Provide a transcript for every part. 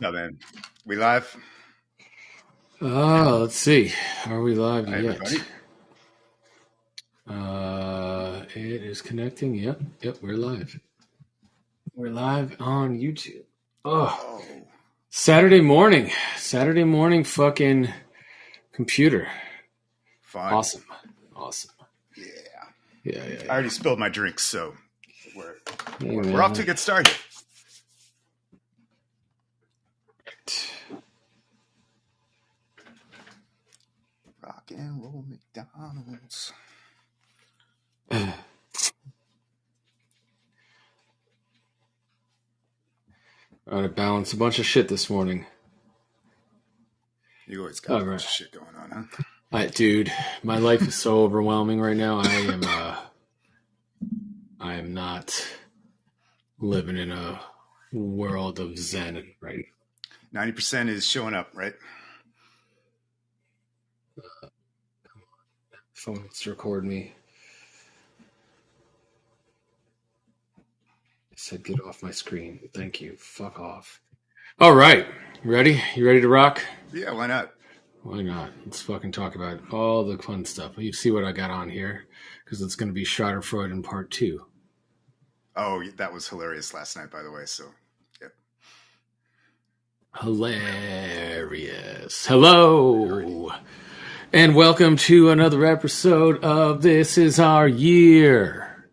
Oh man, we live? Let's see. Are we live Hi, yet? everybody. It is connecting. Yep, we're live. We're live on YouTube. Oh, Saturday morning fucking computer. Fun. Awesome. Yeah. Yeah. I already spilled my drinks, so we're off to a good start here. Rock and roll McDonald's. Trying to balance a bunch of shit this morning. You always got a bunch of shit going on, huh? Dude, my life is so overwhelming right now. I am not living in a world of zen right now. 90% is showing up, right? Phone wants to record me. I said, get off my screen. Thank you. Fuck off. All right. Ready? You ready to rock? Yeah, why not? Why not? Let's fucking talk about all the fun stuff. You see what I got on here? Because it's going to be Schadenfreude in part 2. Oh, that was hilarious last night, by the way. So, yep. Hilarious. Hello. And welcome to another episode of This Is Our Year.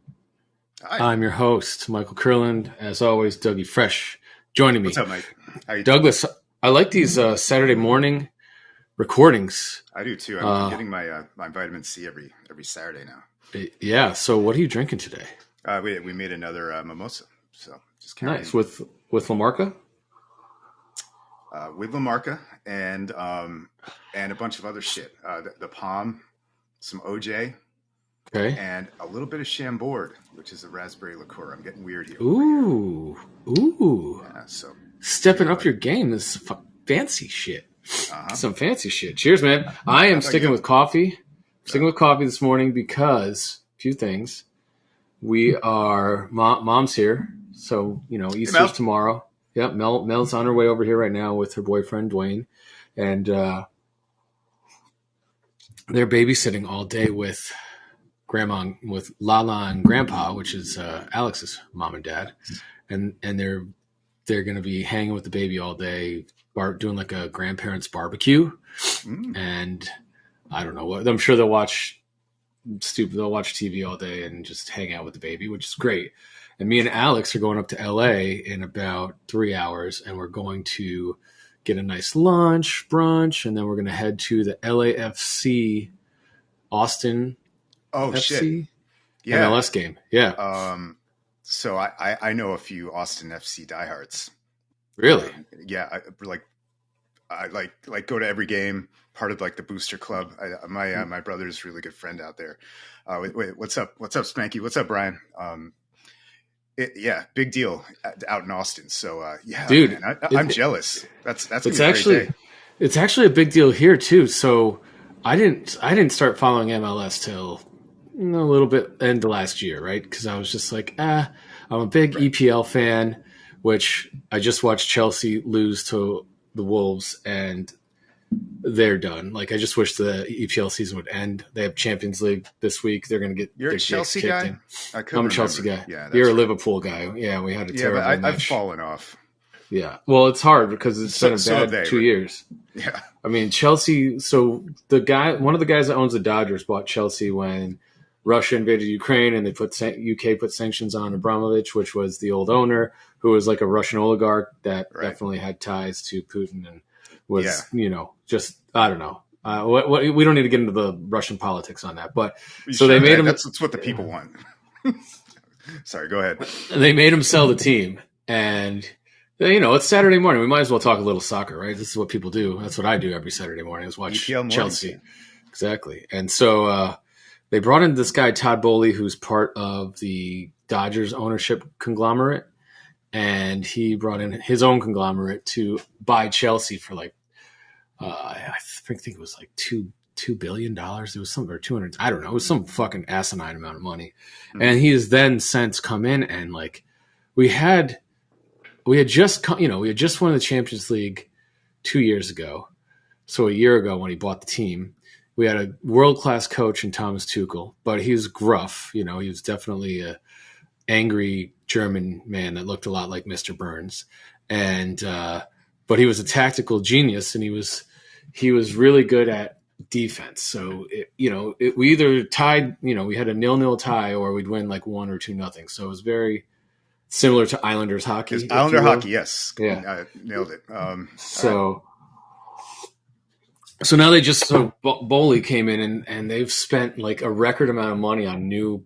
Hi. I'm your host, Michael Kurland. As always, Dougie Fresh joining me. What's up, Mike? How you Douglas, doing? I like these Saturday morning recordings. I do too. I'm getting my vitamin C every Saturday now. Yeah. So what are you drinking today? We made another mimosa. So just nice with La Marca. With La Marca and a bunch of other shit. The Palm, some OJ, okay, and a little bit of Chambord, which is a raspberry liqueur. I'm getting weird here. Ooh. Yeah, so stepping up your game. This is fancy shit. Some fancy shit. Cheers, man. I am sticking with coffee. Sticking with coffee this morning because a few things. We are mom's here, so Easter's tomorrow. Yep, Mel's on her way over here right now with her boyfriend Dwayne, and they're babysitting all day with Grandma, with Lala and Grandpa, which is Alex's mom and dad, and they're going to be hanging with the baby all day, doing like a grandparents barbecue, and I don't know what. I'm sure they'll watch TV all day and just hang out with the baby, which is great. And me and Alex are going up to LA in about 3 hours, and we're going to get a nice lunch, brunch, and then we're going to head to the LAFC Austin FC shit. Yeah. MLS game. Yeah. So I know a few Austin FC diehards. Really? Yeah. I go to every game, part of like the booster club. My brother's a really good friend out there. Wait, what's up? What's up, Spanky? What's up, Brian? Big deal out in Austin. So yeah, dude, man, I'm jealous. That's it's actually a big deal here too. So I didn't start following MLS till a little bit end of last year, right? Because I was just like, I'm a big EPL fan, which I just watched Chelsea lose to the Wolves, and they're done. Like, I just wish the EPL season would end. They have Champions League this week. They're going to get. You're a Chelsea guy. I'm a Chelsea guy. Yeah, you're a Liverpool guy. Yeah, we had a terrible match. I've fallen off. Yeah, well, it's hard because it's been a bad 2 years. Yeah, I mean Chelsea. So one of the guys that owns the Dodgers bought Chelsea when Russia invaded Ukraine, and they UK put sanctions on Abramovich, which was the old owner, who was like a Russian oligarch that definitely had ties to Putin and was, just, I don't know. We don't need to get into the Russian politics on that, but they made him. That's what the people want. Sorry, go ahead. They made him sell the team, and it's Saturday morning. We might as well talk a little soccer, right? This is what people do. That's what I do every Saturday morning is watch Chelsea. Exactly, and so. They brought in this guy, Todd Boehly, who's part of the Dodgers ownership conglomerate, and he brought in his own conglomerate to buy Chelsea for like, I think it was like $2 billion. It was something, or 200. I don't know. It was some fucking asinine amount of money. Mm-hmm. And he has then since come in and like, we had we had just won the Champions League 2 years ago. So a year ago when he bought the team, we had a world-class coach in Thomas Tuchel, but he was gruff. He was definitely a angry German man that looked a lot like Mr. Burns. And but he was a tactical genius, and he was really good at defense. So we either tied, we had a 0-0 tie, or we'd win like 1 or 2-0. So it was very similar to Islanders hockey. It's Islander hockey, yes. Yeah, nailed it. So now Bowley came in and they've spent like a record amount of money on new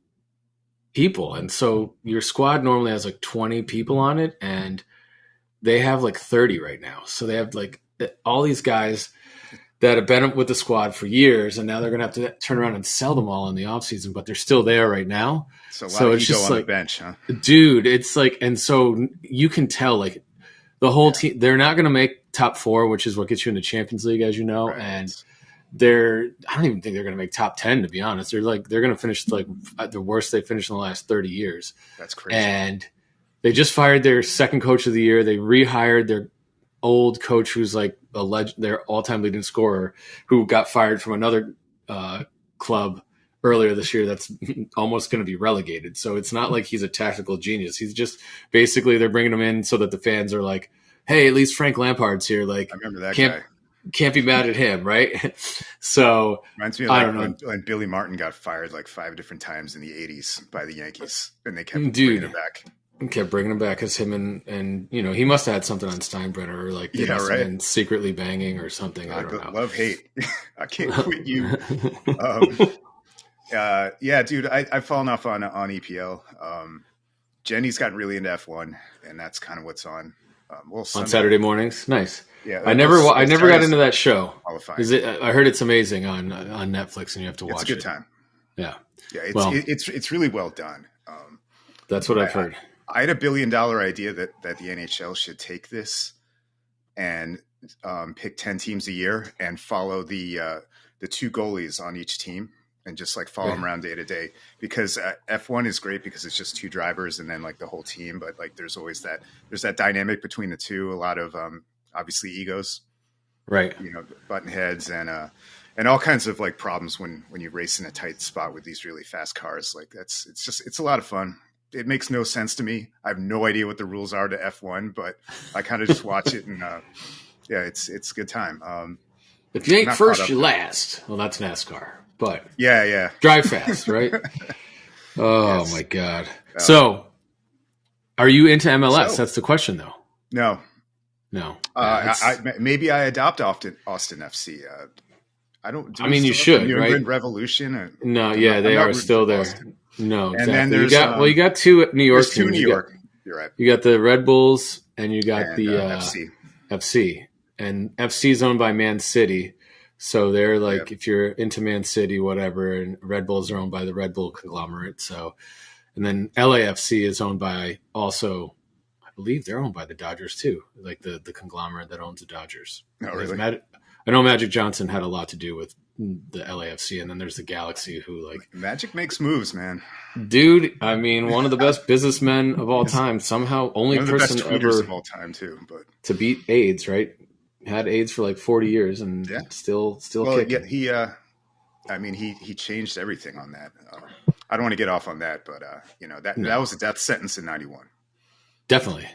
people. And so your squad normally has like 20 people on it, and they have like 30 right now. So they have like all these guys that have been with the squad for years, and now they're going to have to turn around and sell them all in the offseason, but they're still there right now. So a lot of ego on the bench, huh? Dude, it's like, and so you can tell like the whole team, they're not going to make top 4, which is what gets you in the Champions League, as you know. Right. And I don't even think they're going to make top 10, to be honest. They're going to finish like the worst they finished in the last 30 years. That's crazy. And they just fired their second coach of the year. They rehired their old coach, who's like their all-time leading scorer, who got fired from another club earlier this year that's almost going to be relegated. So it's not like he's a tactical genius. He's just basically, they're bringing him in so that the fans are like, hey, at least Frank Lampard's here. Like, I remember that guy. Can't be mad at him, right? So reminds me of when Billy Martin got fired like 5 different times in the 80s by the Yankees, and they kept bringing him back. Kept bringing him back as him and he must have had something on Steinbrenner, or like they must have been secretly banging or something. I don't know. Love hate. I can't quit you. Yeah, dude, I've fallen off on EPL. Jenny's gotten really into F1, and that's kind of what's on. On Saturday mornings, nice. Yeah, I never got into that show. Is it? I heard it's amazing on Netflix, and you have to watch it. It's a good time. Yeah, it's really well done. That's what I've heard. I had $1 billion idea that the NHL should take this and pick 10 teams a year and follow the 2 goalies on each team, and just like follow them around day to day, because F1 is great because it's just 2 drivers and then like the whole team. But like, there's always there's that dynamic between the 2, a lot of obviously egos, right? Button heads and all kinds of like problems when you race in a tight spot with these really fast cars. Like it's a lot of fun. It makes no sense to me. I have no idea what the rules are to F1, but I kind of just watch it, and it's a good time. If you ain't first, you last. Well, that's NASCAR, but yeah, drive fast, right? Oh my God! So, are you into MLS? That's the question, though. No. Maybe I adopt Austin FC. I don't. I mean, you should, New right? England Revolution. No, they are still there. Boston. No, exactly. And then there's you got 2 New York teams. 2 New York. You're right. You got the Red Bulls, and you got the FC. And FC is owned by Man City, so they're like, if you're into Man City, whatever. And Red Bulls are owned by the Red Bull conglomerate. So, and then LAFC is owned by also, I believe they're owned by the Dodgers too, like the conglomerate that owns the Dodgers. Oh, really? I know Magic Johnson had a lot to do with the LAFC, and then there's the Galaxy, who like Magic makes moves, man. Dude, I mean, one of the best businessmen of all time. Somehow, only person ever of all time too, but to beat AIDS, right? Had AIDS for like 40 years, and still kicking. Yeah, he changed everything on that. I don't want to get off on that, but that was a death sentence in '91. Definitely.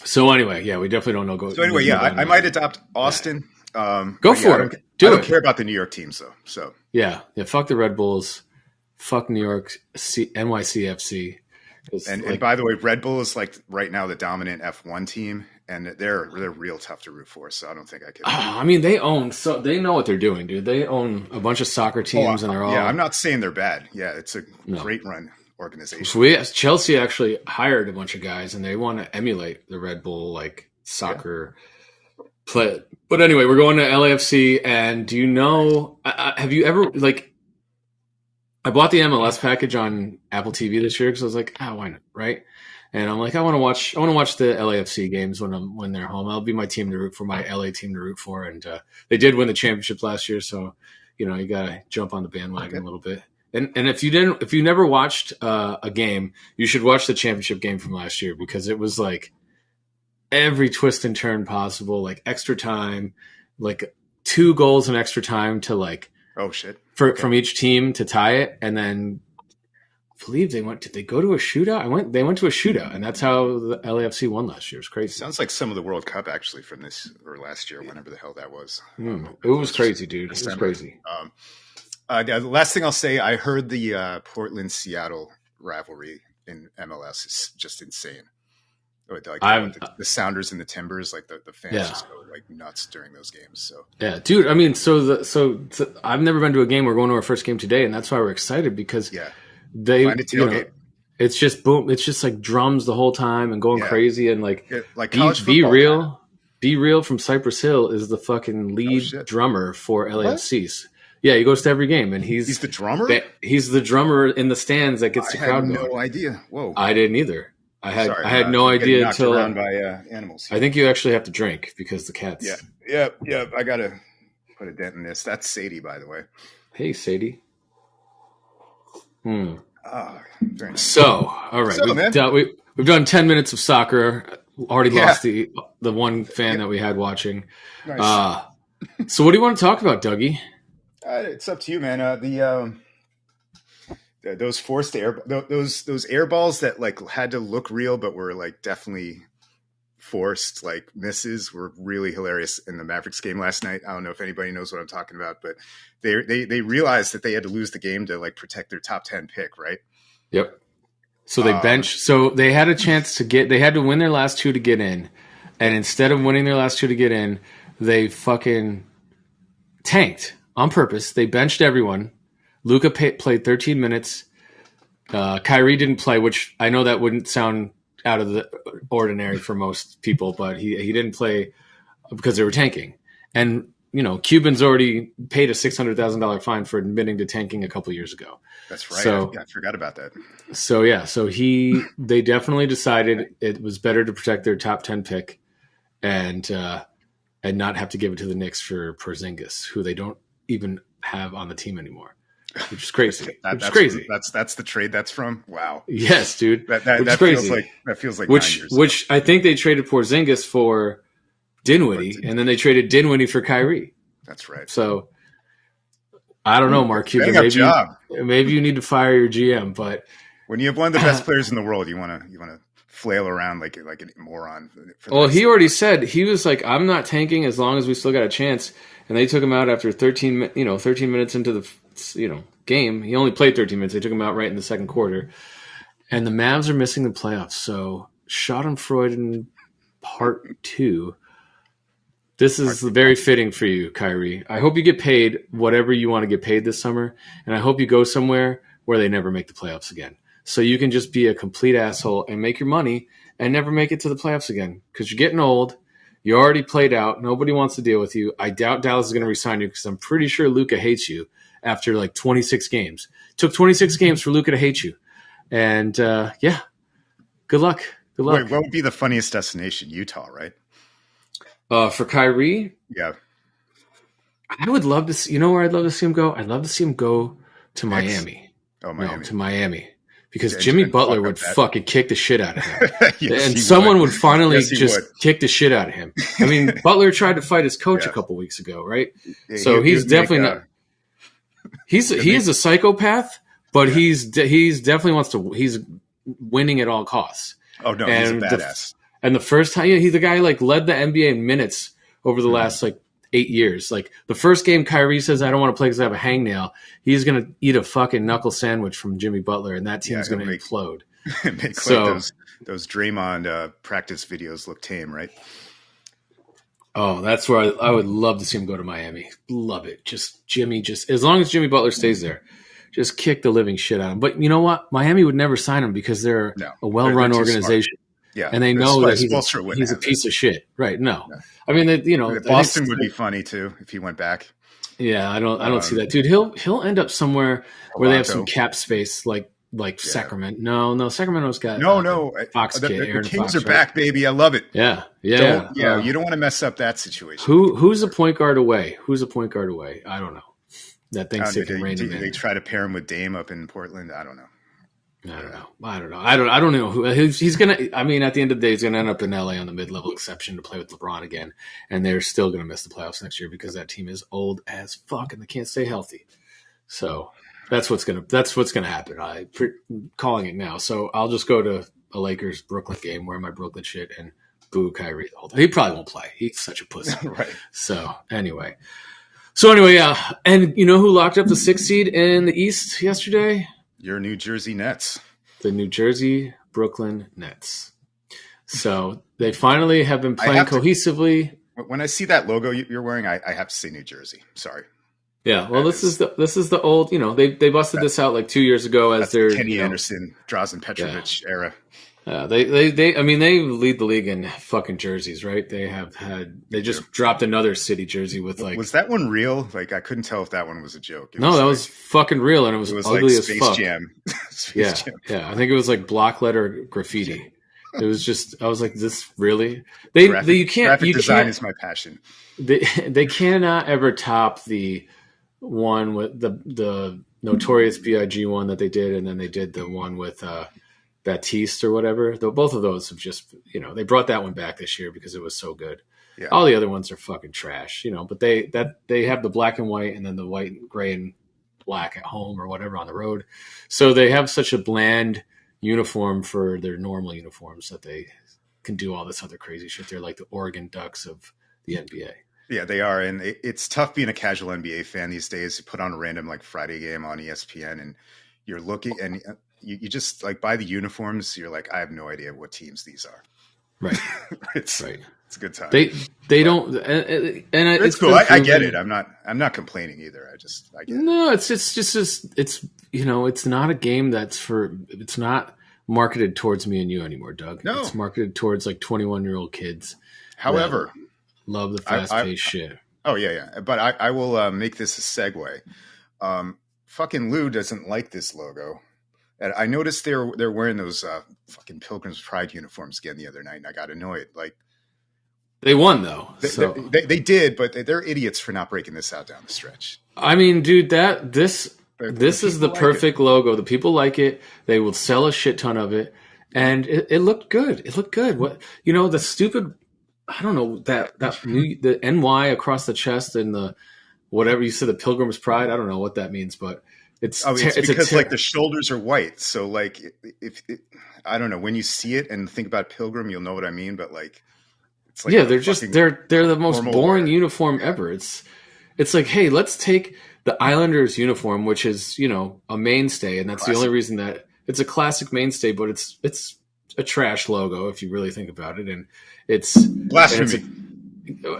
So anyway, we definitely don't know. So anyway, I might adopt Austin. Go for it. I don't care about the New York teams, though. So yeah. Fuck the Red Bulls. Fuck New York NYCFC. And by the way, Red Bull is like right now the dominant F1 team, and they're real tough to root for. So I don't think I can. I mean, they know what they're doing, dude. They own a bunch of soccer teams, and they're all. Yeah, I'm not saying they're bad. Yeah, it's a great run organization. So Chelsea actually hired a bunch of guys, and they want to emulate the Red Bull like soccer play. But anyway, we're going to LAFC, and do you know? Have you ever like? I bought the MLS package on Apple TV this year because I was like, why not, right? And I'm like, I want to watch the LAFC games when they're home. That'll be my team to root for, my LA team to root for, and they did win the championship last year, so you gotta jump on the bandwagon a little bit. And if you never watched a game, you should watch the championship game from last year because it was like every twist and turn possible, like extra time, like 2 goals in extra time to like oh shit from each team to tie it, and then I believe did they go to a shootout? They went to a shootout, and that's how the LAFC won last year. It was crazy. Sounds like some of the World Cup actually from this or last year, whenever the hell that was. It was crazy, dude. It was crazy. The last thing I'll say, I heard the Portland-Seattle rivalry in MLS is just insane. Like the Sounders and the Timbers, like the fans just go like nuts during those games. So yeah, dude. I mean, so I've never been to a game. We're going to our first game today, and that's why we're excited because they it's just boom. It's just like drums the whole time and going crazy and like be real. Be Real from Cypress Hill is the fucking lead drummer for LAFC. Yeah, he goes to every game, and he's the drummer. He's the drummer in the stands that gets the crowd. I had no idea. Whoa, I didn't either. I had no idea until around by animals. I think you actually have to drink because the cats. Yeah. I gotta put a dent in this. That's Sadie, by the way. Hey, Sadie. Very nice. So, all right, we've done 10 minutes of soccer. Already lost the one fan that we had watching. Nice. So, what do you want to talk about, Dougie? It's up to you, man. Those forced air, those air balls that like had to look real, but were like definitely forced, like misses, were really hilarious in the Mavericks game last night. I don't know if anybody knows what I'm talking about, but they realized that they had to lose the game to like protect their top 10 pick, right? Yep. So they benched. So they had a chance they had to win their last 2 to get in, and instead of winning their last 2 to get in, they fucking tanked on purpose. They benched everyone. Luka played 13 minutes. Kyrie didn't play, which I know that wouldn't sound out of the ordinary for most people, but he didn't play because they were tanking. And, Cuban's already paid a $600,000 fine for admitting to tanking a couple years ago. That's right. So, I forgot about that. So, they definitely decided it was better to protect their top 10 pick and not have to give it to the Knicks for Porzingis, who they don't even have on the team anymore. Which is crazy. That's crazy. That's the trade that's from. Wow. Yes, dude. That feels like 9 years which I think they traded Porzingis for Dinwiddie, and then they traded Dinwiddie for Kyrie. That's right. So I don't know, Mark Cuban. Maybe you need to fire your GM. But when you have one of the best players in the world, you want to flail around like a moron. He already said he was like, I'm not tanking as long as we still got a chance. And they took him out after 13 minutes into the game. He only played 13 minutes. They took him out right in the second quarter. And the Mavs are missing the playoffs. So Schadenfreude Part 2. This is very fitting for you, Kyrie. I hope you get paid whatever you want to get paid this summer. And I hope you go somewhere where they never make the playoffs again. So you can just be a complete asshole and make your money and never make it to the playoffs again. Because you're getting old. You already played out. Nobody wants to deal with you. I doubt Dallas is going to resign you because I'm pretty sure Luka hates you after like 26 games. It took 26 games for Luka to hate you. And good luck. Good luck. Wait, what would be the funniest destination? Utah, right? For Kyrie? Yeah. I would love to see, where I'd love to see him go? I'd love to see him go to Miami. Oh, Miami. No, to Miami. Because Jimmy Butler would fucking kick the shit out of him. Yes, and someone would finally kick the shit out of him. I mean, Butler tried to fight his coach a couple weeks ago, right? Yeah, so he's definitely not. He is a psychopath, but he's definitely he's winning at all costs. Oh no, he's a badass. And the first time, he's the guy like led the NBA in minutes over the last 8 years. Like the first game, Kyrie says, "I don't want to play because I have a hangnail." He's gonna eat a fucking knuckle sandwich from Jimmy Butler, and that team's gonna implode. Make those Draymond practice videos look tame, right? Oh, that's where I would love to see him go to Miami. Love it. Just as long as Jimmy Butler stays there, just kick the living shit out of him. But you know what? Miami would never sign him because they're a well-run organization. Yeah, and they know that he's a piece of shit. Right? No, I mean, Boston would be funny too if he went back. Yeah, I don't see that, dude. He'll end up somewhere where they have some cap space, like Sacramento. No, Sacramento's got Fox kid. The Kings are back, baby. I love it. Yeah. You don't want to mess up that situation. Who's a point guard away? I don't know. that thinks they can rein him in. They try to pair him with Dame up in Portland. I don't know. I don't know who he's gonna. I mean, at the end of the day, he's gonna end up in LA on the mid-level exception to play with LeBron again, and they're still gonna miss the playoffs next year because that team is old as fuck and they can't stay healthy. So that's what's gonna happen. I'm calling it now. So I'll just go to a Lakers Brooklyn game, wear my Brooklyn shit, and boo Kyrie the whole time. He probably won't play. He's such a pussy. Right. So anyway, yeah. And you know who locked up the 6th seed in the East yesterday? Your New Jersey Nets. The New Jersey Brooklyn Nets. So they finally have been playing cohesively. When I see that logo you're wearing, I have to say New Jersey. Sorry. Yeah, well, this is the old. You know, they busted this out like 2 years ago as their Kenny Anderson, Drazen Petrovic era. They I mean, they lead the league in fucking jerseys, right? They just dropped another city jersey with like. Was that one real? Like, I couldn't tell if that one was a joke. That was fucking real, and it was ugly like as Space fuck. Jam. Jam. I think it was like block letter graffiti. It was just, I was like, this really? Graphic design is my passion. They cannot ever top the one with the Notorious B.I.G. one that they did, and then they did the one with Baptiste or whatever. Though both of those have just, they brought that one back this year because it was so good. Yeah. All the other ones are fucking trash, but they have the black and white and then the white, gray, and black at home or whatever on the road. So they have such a bland uniform for their normal uniforms that they can do all this other crazy shit. They're like the Oregon Ducks of the NBA. Yeah, they are. And it's tough being a casual NBA fan these days. You put on a random like Friday game on ESPN and you're looking and you just like buy the uniforms. You're like, I have no idea what teams these are. Right. It's a good time. They don't, and it's cool. I get it. I'm not complaining either. I get it. No, it's not a game it's not marketed towards me and you anymore, Doug. No. It's marketed towards like 21-year-old kids. However, love the fast-paced shit. Oh yeah. But I will make this a segue. Fucking Lou doesn't like this logo. And I noticed they're wearing those fucking Pilgrim's Pride uniforms again the other night, and I got annoyed. Like they won though. They did, but they're idiots for not breaking this out down the stretch. I mean, dude, this is the perfect logo. The people like it. They will sell a shit ton of it, and it looked good. It looked good. What the stupid. I don't know the NY across the chest and the whatever you said, the Pilgrim's Pride. I don't know what that means, but it's because like the shoulders are white. So like if I don't know, when you see it and think about Pilgrim, you'll know what I mean. But like, it's like they're the most boring uniform ever. It's like, hey, let's take the Islanders uniform, which is a mainstay, and that's the only reason that it's a classic mainstay, but it's a trash logo if you really think about it, and it's blasphemy.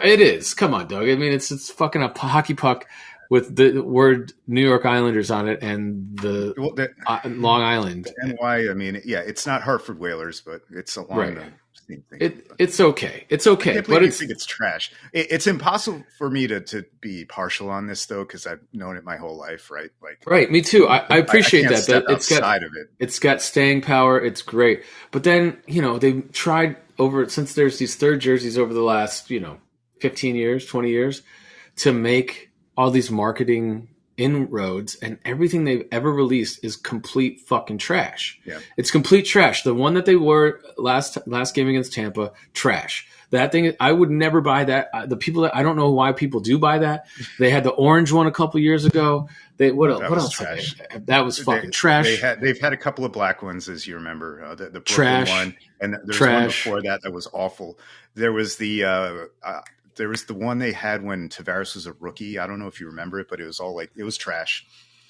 It is. Come on, Doug. I mean, it's fucking a hockey puck with the word New York Islanders on it and the Long Island. NY. I mean, yeah, it's not Hartford Whalers, but it's along the same thing. It's okay. It's okay, but I think it's trash. It's impossible for me to be partial on this though, because I've known it my whole life, right? Like, right. Me too. I appreciate that. That it's got staying power. It's great, but then they've tried since there's these third jerseys over the last 15 years, 20 years to make all these marketing inroads, and everything they've ever released is complete fucking trash. Yeah. It's complete trash. The one that they wore last game against Tampa, trash. That thing, I would never buy that. The people that I don't know why people do buy that. They had the orange one a couple years ago. What else? Trash. That was fucking trash. They've had a couple of black ones, as you remember, the Brooklyn trash one, and there's one before that was awful. There was the one they had when Tavares was a rookie. I don't know if you remember it, but it was trash.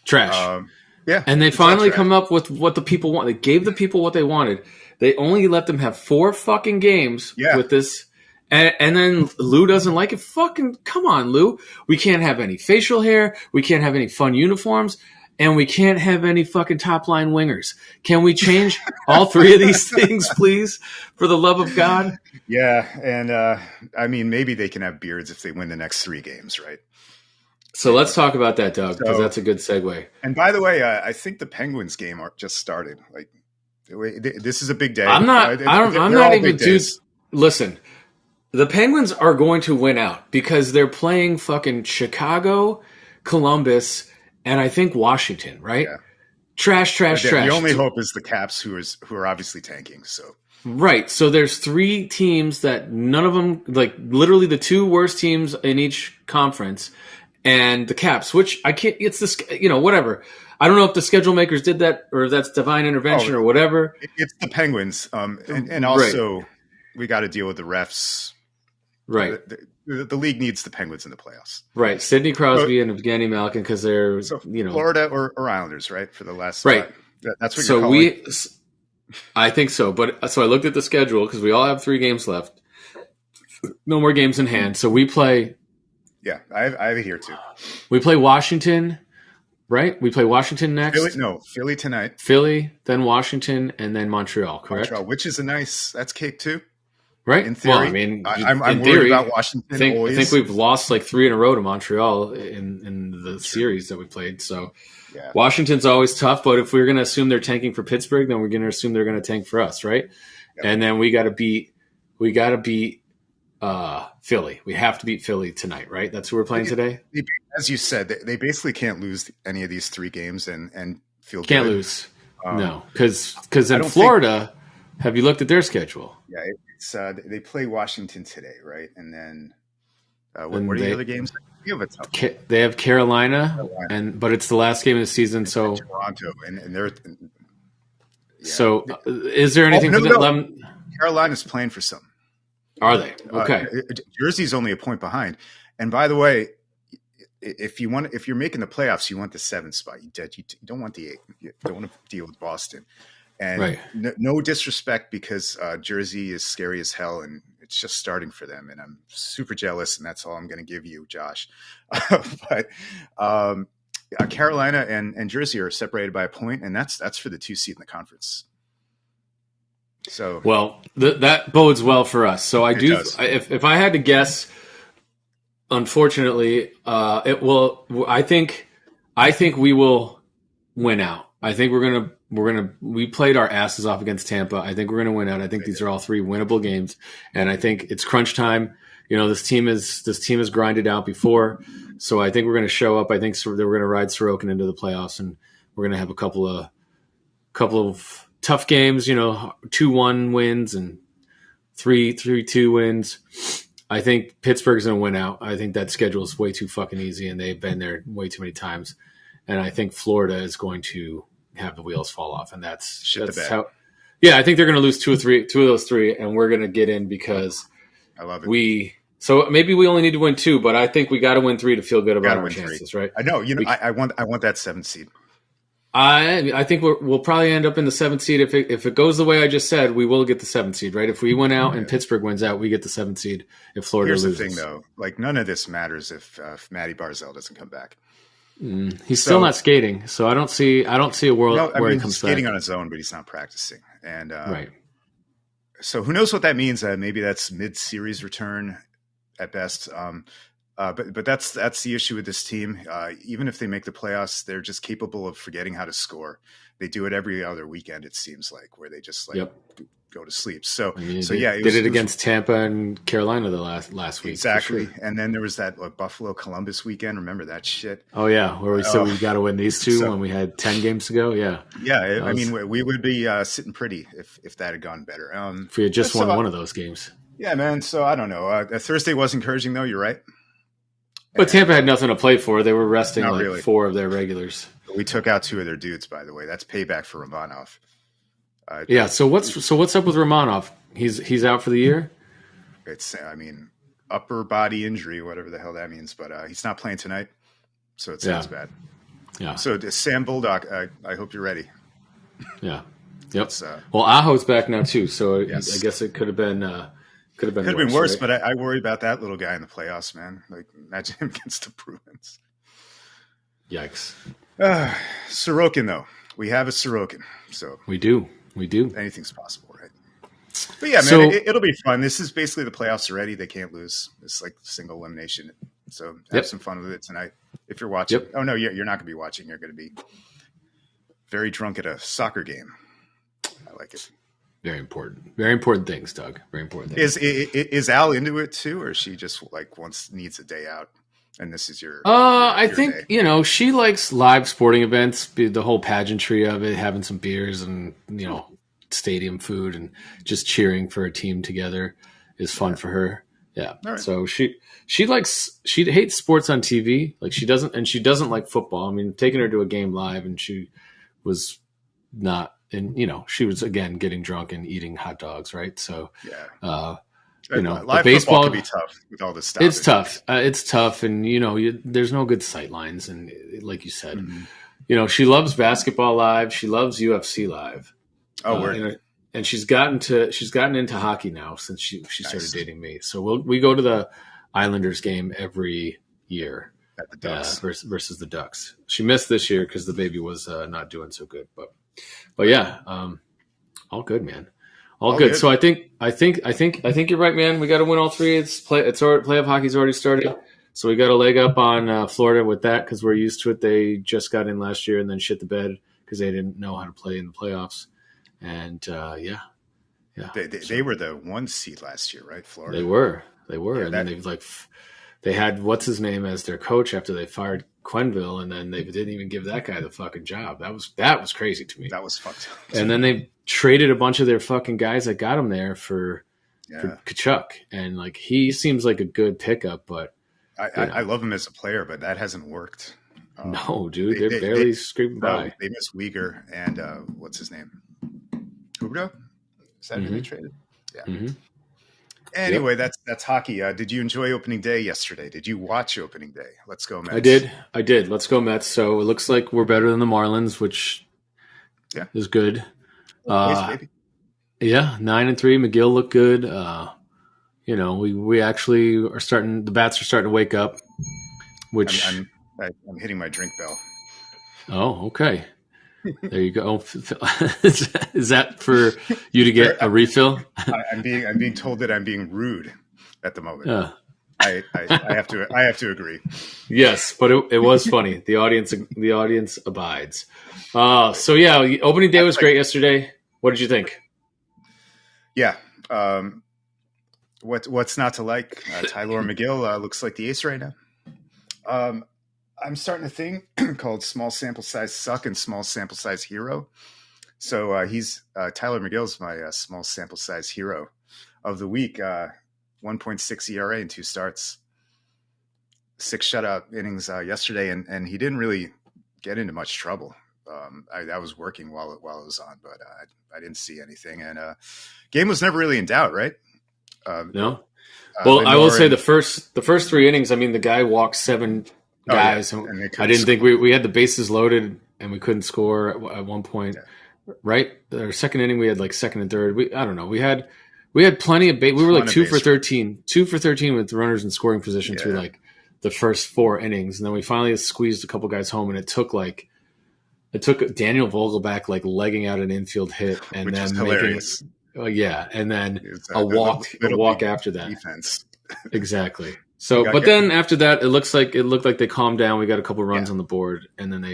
Trash. Yeah. And they finally come up with what the people want. They gave the people what they wanted. They only let them have 4 fucking games with this. And then Lou doesn't like it. Fucking come on, Lou. We can't have any facial hair. We can't have any fun uniforms. And we can't have any fucking top line wingers. Can we change all 3 of these things, please? For the love of God. Yeah. And I mean, maybe they can have beards if they win the next 3 games, right? So let's talk about that, Doug, because that's a good segue. And by the way, I think the Penguins game just started. Like, this is a big day. I'm not even, dude. Listen, the Penguins are going to win out because they're playing fucking Chicago, Columbus, and I think Washington, right? Yeah. Trash. The only hope is the Caps, who are obviously tanking. So Right. So there's three teams that none of them, like literally the two worst teams in each conference, and the Caps, which I can't. It's this, whatever. I don't know if the schedule makers did that or if that's divine intervention or whatever. It's the Penguins, and Right. also we got to deal with the refs. Right. The league needs the Penguins in the playoffs. Right. Sidney Crosby and Evgeny Malkin, because they're Florida or Islanders, right, for the last right. That's what you're calling. I think so, but so I looked at the schedule because we all have 3 games left, no more games in hand. So we play. Yeah, I have it here too. We play Washington, right? We play Washington next. Philly tonight. Philly, then Washington, and then Montreal. Correct. Montreal, which is that's cake too. Right. In theory, well, I mean, I'm in worried theory, about Washington. I think we've lost like 3 in a row to Montreal in the series that we played. So yeah. Washington's always tough, but if we're going to assume they're tanking for Pittsburgh, then we're going to assume they're going to tank for us, right? Yeah. And then we got to beat Philly. We have to beat Philly tonight, right? That's who we're playing today. As you said, they basically can't lose any of these 3 games and feel can't good. Lose. No, because in Florida, have you looked at their schedule? Yeah, it's they play Washington today, right? And then what are the other games? They have Carolina, but it's the last game of the season. So Toronto, and they're. Yeah. So, is there anything for them? Carolina's playing for something. Are they? Okay. Jersey's only a point behind, and by the way, if you're making the playoffs, you want the 7th spot. You don't want the 8th. You don't want to deal with Boston. And right. no disrespect, because Jersey is scary as hell, and it's just starting for them. And I'm super jealous, and that's all I'm going to give you, Josh. But Carolina and Jersey are separated by a point, and that's for the 2 seed in the conference. So that bodes well for us. So I do. If I had to guess, unfortunately, it will. I think we will win out. I think we played our asses off against Tampa. I think we're gonna win out. I think these are all 3 winnable games, and I think it's crunch time. This team has grinded out before, so I think we're gonna show up. I think we're gonna ride Sorokin into the playoffs, and we're gonna have a couple of tough games. 2-1 wins and 3-2 wins. I think Pittsburgh's gonna win out. I think that schedule is way too fucking easy, and they've been there way too many times. And I think Florida is going to have the wheels fall off, and that's how. Yeah, I think they're going to lose 2 of those 3, and we're going to get in because I love it. So maybe we only need to win 2, but I think we got to win 3 to feel good about our chances, 3. Right? I know. I want that 7th seed. I think we'll probably end up in the 7th seed if it goes the way I just said. We will get the 7th seed, right? If we win out and Pittsburgh wins out, we get the 7th seed. If Florida loses, here's the thing, though. Like, none of this matters if Matty Barzal doesn't come back. He's still not skating, so I don't see a world where he comes he's skating back. on his own, but he's not practicing. And right. So who knows what that means? Maybe that's mid-series return at best. But that's the issue with this team. Even if they make the playoffs, they're just capable of forgetting how to score. They do it every other weekend, it seems like, where they just go to sleep. So they did it against Tampa and Carolina the last week. Exactly. Sure. And then there was that Buffalo Columbus weekend. Remember that shit? Oh yeah, where we said we got to win these 2 when we had 10 games to go. Yeah. Yeah. I mean, we would be sitting pretty if that had gone better. If we had just won one of those games. Yeah, man. So I don't know. Thursday was encouraging, though. You're right. But Tampa had nothing to play for. They were resting really. 4 of their regulars. We took out 2 of their dudes, by the way. That's payback for Romanov. Yeah. So what's up with Romanov? He's out for the year. It's upper body injury, whatever the hell that means. But he's not playing tonight, so it sounds bad. Yeah. So Sam Bulldog, I hope you're ready. Yeah. Yep. Well, Aho's back now too, so yes. I guess it could have been worse. Right? But I worry about that little guy in the playoffs, man. Like, imagine him against the Bruins. Yikes. Sorokin, though. We have a Sorokin, so we do. Anything's possible, right? But yeah, man, it'll be fun. This is basically the playoffs already. They can't lose. It's like single elimination. So have some fun with it tonight. If you're watching. Yep. Oh, no, you're not going to be watching. You're going to be very drunk at a soccer game. I like it. Very important. Very important things, Doug. Very important things. Is Al into it too, or she just needs a day out? and this is I your think, day. she likes live sporting events, the whole pageantry of it, having some beers and, stadium food and just cheering for a team together is fun for her. Yeah. All right. So she hates sports on TV. Like she doesn't like football. I mean, taking her to a game live and she was not, and, she was again getting drunk and eating hot dogs. Right. So, Yeah. the Live football baseball can be tough with all this stuff. It's tough, and there's no good sight lines, and like you said, Mm-hmm. She loves basketball live. She loves UFC live. Oh, word. And she's gotten into hockey now since she started dating me. So we go to the Islanders game every year At the Ducks. versus the Ducks. She missed this year because the baby was not doing so good, but yeah, all good, man. All good. So I think you're right, man. We got to win all three. Playoff hockey's already started, so we got a leg up on Florida with that because we're used to it. They just got in last year and then shit the bed because they didn't know how to play in the playoffs. And yeah. They were the 1 seed last year, right? Florida. They were, and then they had what's his name as their coach after they fired Quenneville, and then they didn't even give that guy the fucking job. That was crazy to me. That was fucked up. And then they traded a bunch of their fucking guys that got him there for Tkachuk, and like he seems like a good pickup, but I love him as a player, but that hasn't worked. No, dude, they're barely scraping by. They miss Uyghur and what's his name, Huberdeau? Is that who they traded? Yeah. Mm-hmm. Anyway, that's hockey. Did you enjoy opening day yesterday? Did you watch opening day? Let's go, Mets. I did. Let's go, Mets. So it looks like we're better than the Marlins, which is good. Baby. Yeah, 9-3. McGill looked good. We actually are starting. The bats are starting to wake up. Which I'm hitting my drink bell. Oh, okay. There you go. Is that for you to get a refill? I'm being told that I'm being rude at the moment. I have to agree. Yes, but it was funny. The audience abides. So yeah, opening day was great yesterday. What did you think? Yeah. What's not to like? Tyler McGill looks like the ace right now. I'm starting a thing called small sample size suck and small sample size hero. So he's Tyler McGill's my small sample size hero of the week. 1.6 ERA in 2 starts, 6 shutout innings yesterday, and he didn't really get into much trouble. I was working while it was on, but I didn't see anything. And game was never really in doubt, right? No. Well, I will say the first 3 innings. I mean, the guy walked 7 guys. And I didn't think we had the bases loaded and we couldn't score at one point. Yeah. Right? Our second inning, we had like second and third. I don't know. We had plenty of base. We were like 2 for 13 with runners in scoring position through like the first 4 innings, and then we finally squeezed a couple guys home, and it took Daniel Vogelback like legging out an infield hit and then making and then a walk after that. Defense. Exactly. So, but then after that, it looked like they calmed down. We got a couple runs on the board, and then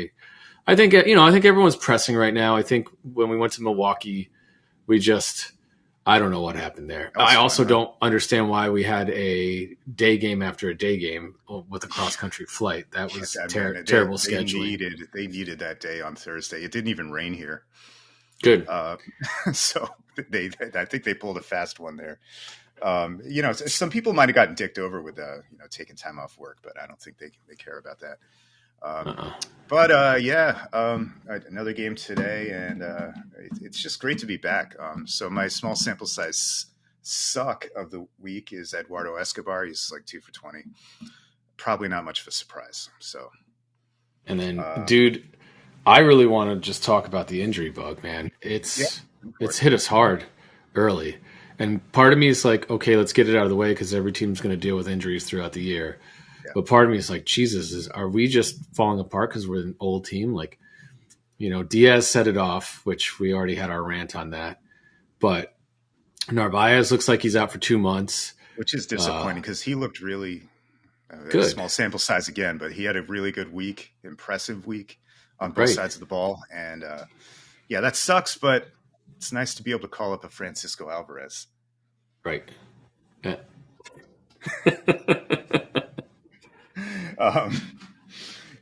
I think everyone's pressing right now. I think when we went to Milwaukee, I don't know what happened there. I also don't understand why we had a day game after a day game with a cross-country flight. That was terrible scheduling. They needed that day on Thursday. It didn't even rain here. Good. So I think they pulled a fast one there. Some people might have gotten dicked over with taking time off work, but I don't think they care about that. But another game today, and it's just great to be back. So my small sample size suck of the week is Eduardo Escobar. He's like 2 for 20. Probably not much of a surprise. So, and then, dude, I really want to just talk about the injury bug, man. It's hit us hard early. And part of me is like, okay, let's get it out of the way because every team's going to deal with injuries throughout the year. Yeah. But part of me is like, Jesus, are we just falling apart because we're an old team? Like, Diaz set it off, which we already had our rant on that. But Narvaez looks like he's out for 2 months. Which is disappointing because he looked really good. Small sample size again, but he had a really good week, impressive week on both sides of the ball. And that sucks, but it's nice to be able to call up a Francisco Alvarez. Right. Yeah. Um,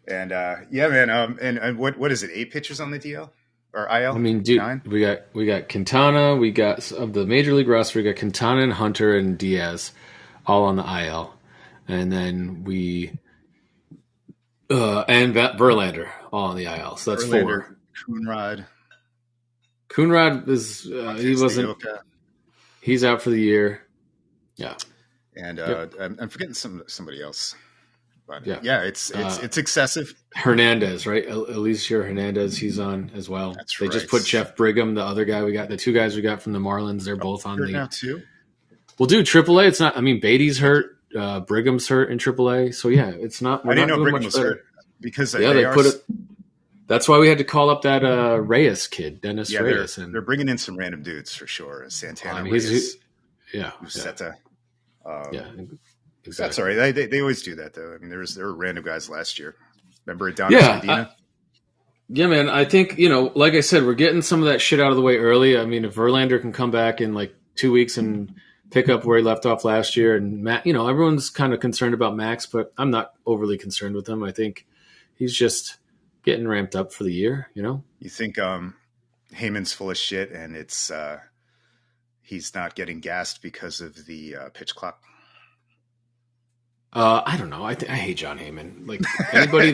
and yeah, man. And what is it? 8 pitchers on the DL or IL? I mean, dude, 9. we got Quintana. We got of the major league roster. We got Quintana and Hunter and Diaz, all on the IL, and then we and Verlander all on the IL. So that's Verlander, 4. Coonrod. Coonrod is he wasn't. Steoka. He's out for the year. Yeah, And Yep. I'm forgetting somebody else. But Yeah. it's excessive. Hernandez, right? Alicia Hernandez, he's on as well. That's They right. just put Jeff Brigham, the other guy we got, the 2 guys we got from the Marlins. They're both on Hurt the. now too. Well, dude, AAA. It's not. I mean, Beatty's hurt. Brigham's hurt in AAA. So yeah, it's not. We're I didn't not know doing Brigham much was better. hurt because Yeah, they put it. That's why we had to call up that Reyes kid, Dennis Yeah, Reyes, they're bringing in some random dudes for sure. Santana, I mean, Reyes, yeah. Uceta. Exactly. That's all right. They always do that though. I mean, there were random guys last year. Remember Adonis Medina? Yeah, man. I think, like I said, we're getting some of that shit out of the way early. I mean, if Verlander can come back in like 2 weeks and pick up where he left off last year, and Matt, everyone's kind of concerned about Max, but I'm not overly concerned with him. I think he's just getting ramped up for the year. You think Heyman's full of shit, and it's he's not getting gassed because of the pitch clock? I don't know. I hate John Heyman. Like anybody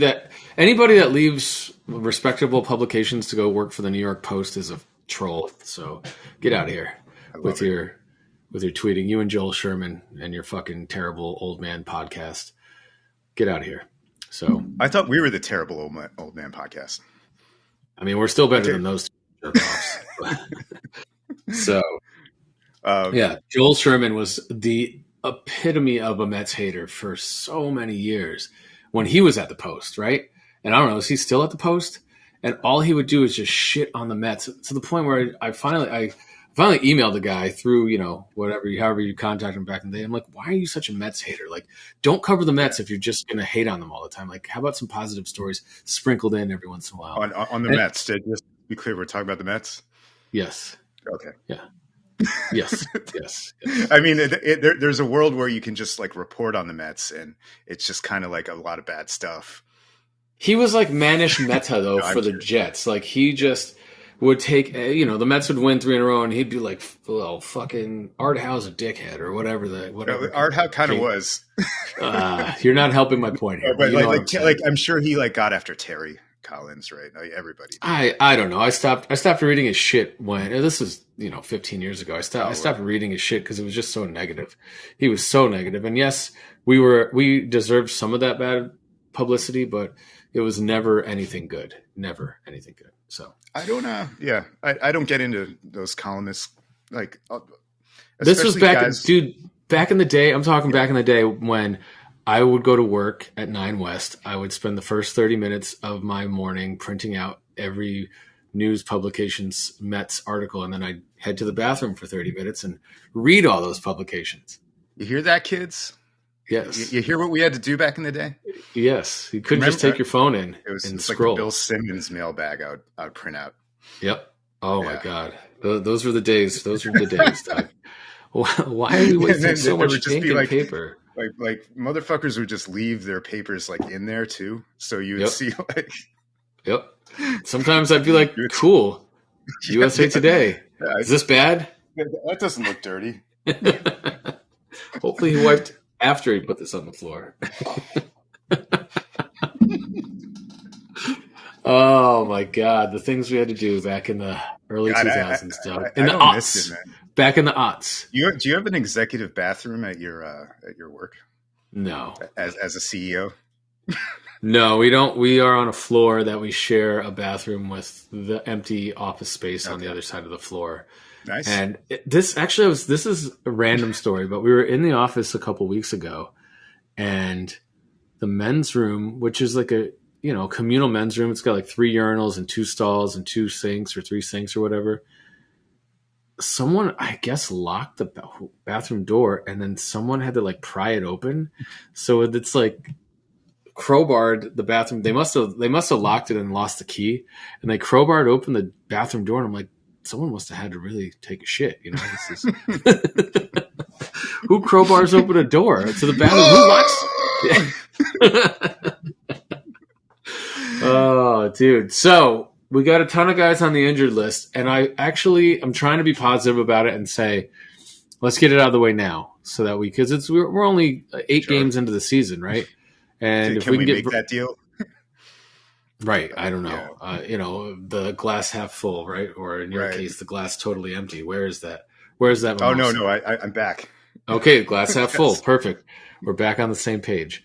that leaves respectable publications to go work for the New York Post is a troll. So get out of here with your tweeting. You and Joel Sherman and your fucking terrible old man podcast. Get out of here. So I thought we were the terrible old man podcast. I mean, we're still better than those two jerk-offs. So yeah, Joel Sherman was the epitome of a Mets hater for so many years when he was at the Post, right? And I don't know, is he still at the Post? And all he would do is just shit on the Mets to the point where I finally emailed the guy through, however you contacted him back in the day. I'm like, why are you such a Mets hater? Like, don't cover the Mets if you're just going to hate on them all the time. Like, how about some positive stories sprinkled in every once in a while? On the Mets, to just be clear, we're talking about the Mets? Yes. Okay. Yeah. Yes. I mean, there's a world where you can just like report on the Mets, and it's just kind of like a lot of bad stuff. He was like Manish Mehta though for the Jets. Like he just would take, the Mets would win 3 in a row, and he'd be like, "Well, fucking Art Howe's a dickhead," or whatever. Art Howe kind of was. You're not helping my point here. But like I'm sure he like got after Terry Collins, right? Like everybody. I don't know. I stopped reading his shit when this is 15 years ago. I stopped reading his shit because it was just so negative. He was so negative, and yes, we deserved some of that bad publicity, but it was never anything good. Never anything good. So I don't know. Yeah, I don't get into those columnists. Like this was back in the day. I'm talking back in the day when I would go to work at 9 West. I would spend the first 30 minutes of my morning printing out every news publication's Mets article, and then I'd head to the bathroom for 30 minutes and read all those publications. You hear that, kids? Yes. You hear what we had to do back in the day? Yes. You couldn't just take your phone in and scroll. Like the Bill Simmons mailbag I would print out. Yep. Oh, my God. Those were the days. Those were the days, Doug. Why are we wasting so much ink and paper? Like motherfuckers would just leave their papers like in there too. So you would see like. Yep. Sometimes I'd be like, cool. USA Today. Is this bad? That doesn't look dirty. Hopefully he wiped after he put this on the floor. Oh my God. The things we had to do back in the early 2000s, Doug. In the aughts. Back in the aughts. Do you have an executive bathroom at your work? No. As a CEO? No, we don't. We are on a floor that we share a bathroom with the empty office space on the other side of the floor. Nice. And this is a random story, but we were in the office a couple weeks ago, and the men's room, which is like a communal men's room, it's got like 3 urinals and 2 stalls and 2 sinks or 3 sinks or whatever. Someone, I guess, locked the bathroom door, and then someone had to like pry it open. So it's like crowbarred the bathroom. They must have locked it and lost the key, and they crowbarred open the bathroom door. And I'm like, someone must have had to really take a shit. This is who crowbars open a door to the bathroom? Who locks? Oh, dude. So we got a ton of guys on the injured list, and I'm trying to be positive about it and say, let's get it out of the way now, so that because we're only 8 games into the season, right? And if Can we we can get make that deal? right, I don't Yeah, know, the glass half full, right, or in your right. case, the glass totally empty. Where is that? Where's that Oh no, mimosa? no, I'm back. Okay, glass half full. Yes. Perfect. We're back on the same page.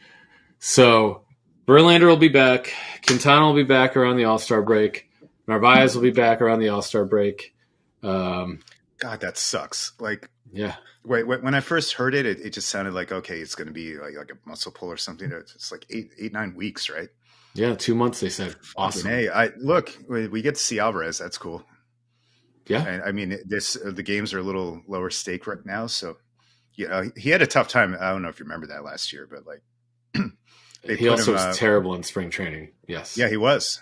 So Verlander will be back. Quintana will be back around the All-Star break. Narvaez will be back around the All-Star break. God, that sucks. Like, Yeah. wait, when I first heard it, it just sounded like, okay, it's going to be like a muscle pull or something. It's like 9 weeks, right? Yeah, 2 months, they said. Awesome. Hey, look, we get to see Alvarez. That's cool. Yeah. And I mean, the games are a little lower stake right now, so he had a tough time. I don't know if you remember that last year, but like He also was terrible in spring training. Yes. Yeah, he was.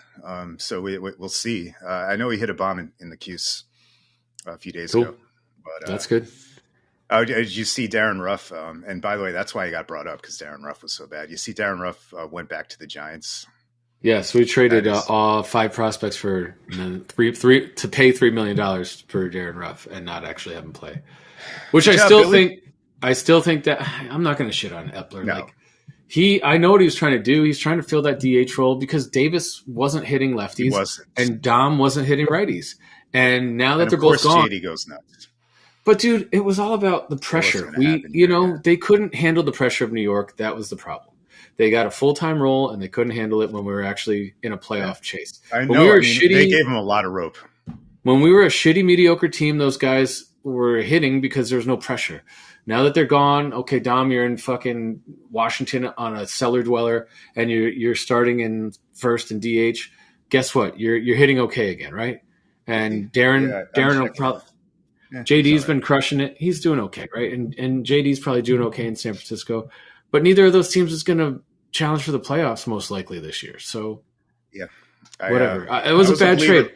So we'll see. I know he hit a bomb in the Cuse a few days ago. But, that's good. Did you see Darren Ruff? And by the way, that's why he got brought up, because Darren Ruff was so bad. You see, Darren Ruff went back to the Giants. Yes, we traded all 5 prospects for three to pay $3 million for Darren Ruff and not actually have him play. Which I still think that I'm not going to shit on Epler. No. Like I know what he was trying to do. He's trying to fill that DH role because Davis wasn't hitting lefties and Dom wasn't hitting righties. And now that they're both gone, JD goes nuts. But dude, it was all about the pressure. They couldn't handle the pressure of New York. That was the problem. They got a full-time role and they couldn't handle it when we were actually in a playoff chase. I know. They gave him a lot of rope. When we were a shitty, mediocre team, those guys were hitting because there was no pressure. Now that they're gone, okay, Dom, you're in fucking Washington on a cellar dweller, and you're starting in first and DH. Guess what? You're hitting okay again, right? And Darren will probably. JD's been crushing it. He's doing okay, right? And JD's probably doing okay in San Francisco. But neither of those teams is going to challenge for the playoffs most likely this year. So, whatever. It was a bad trade.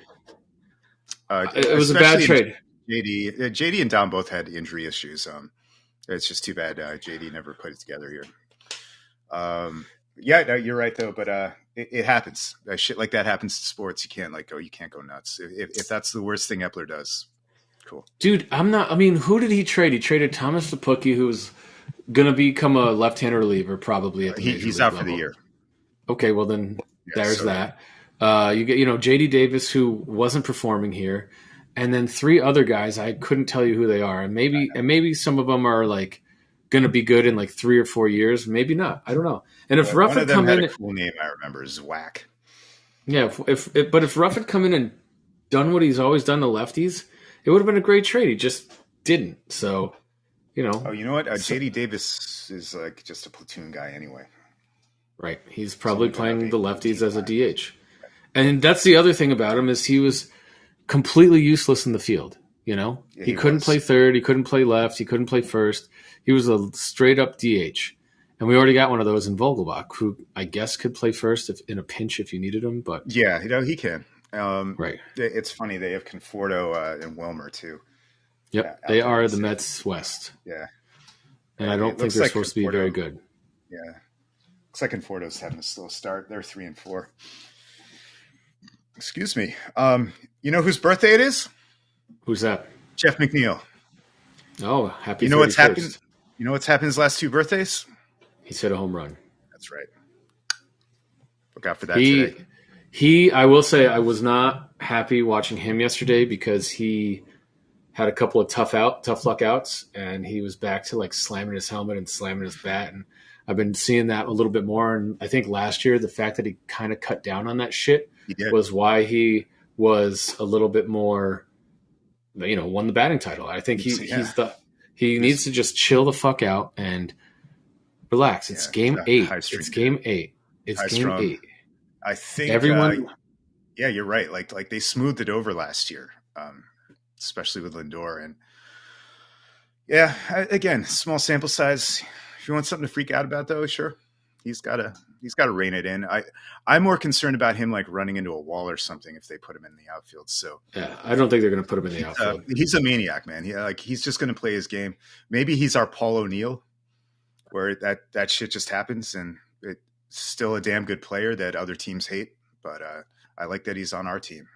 It was a bad trade. JD and Dom both had injury issues. It's just too bad JD never put it together here. No, you're right though. But it happens. Shit like that happens to sports. You can't go nuts. If that's the worst thing Epler does, cool. Dude, who did he trade? He traded Thomas Sapucki, who's going to become a left-hander reliever probably at the he's out for the year. Okay, well then there's that. You get JD Davis, who wasn't performing here, and then 3 other guys. I couldn't tell you who they are, and maybe some of them are like going to be good in like 3 or 4 years. Maybe not. I don't know. And if Ruff had come in, a cool name I remember is Whack. Yeah, if Ruff had come in and done what he's always done to lefties, it would have been a great trade. He just didn't. So. Oh, you know what? JD Davis is like just a platoon guy anyway. Right. He's probably playing the lefties as a DH. And that's the other thing about him is he was completely useless in the field. He couldn't play third. He couldn't play left. He couldn't play first. He was a straight up DH. And we already got one of those in Vogelbach, who I guess could play first in a pinch if you needed him. But yeah, he can. Right. It's funny. They have Conforto and Wilmer too. Yep, they are the Mets West. Yeah. And I don't think they're supposed to be very good. Yeah. Looks like Conforto's having a slow start. They're 3-4. Excuse me. You know whose birthday it is? Who's that? Jeff McNeil. Oh, happy 31st. You know what's happened? You know what's happened his last 2 birthdays? He's hit a home run. That's right. Look out for that today. I will say I was not happy watching him yesterday because he had a couple of tough luck outs, and he was back to like slamming his helmet and slamming his bat. And I've been seeing that a little bit more. And I think last year, the fact that he kind of cut down on that shit was why he was a little bit more, won the batting title. I think he needs to just chill the fuck out and relax. It's game 8. It's game 8. It's game 8. I think everyone. Yeah, you're right. Like they smoothed it over last year. Especially with Lindor. And again, small sample size. If you want something to freak out about though, sure. He's gotta rein it in. I'm more concerned about him like running into a wall or something if they put him in the outfield. So yeah, I don't think they're gonna put him in the outfield. He's a maniac, man. He's just gonna play his game. Maybe he's our Paul O'Neill, where that shit just happens and still a damn good player that other teams hate, but I like that he's on our team.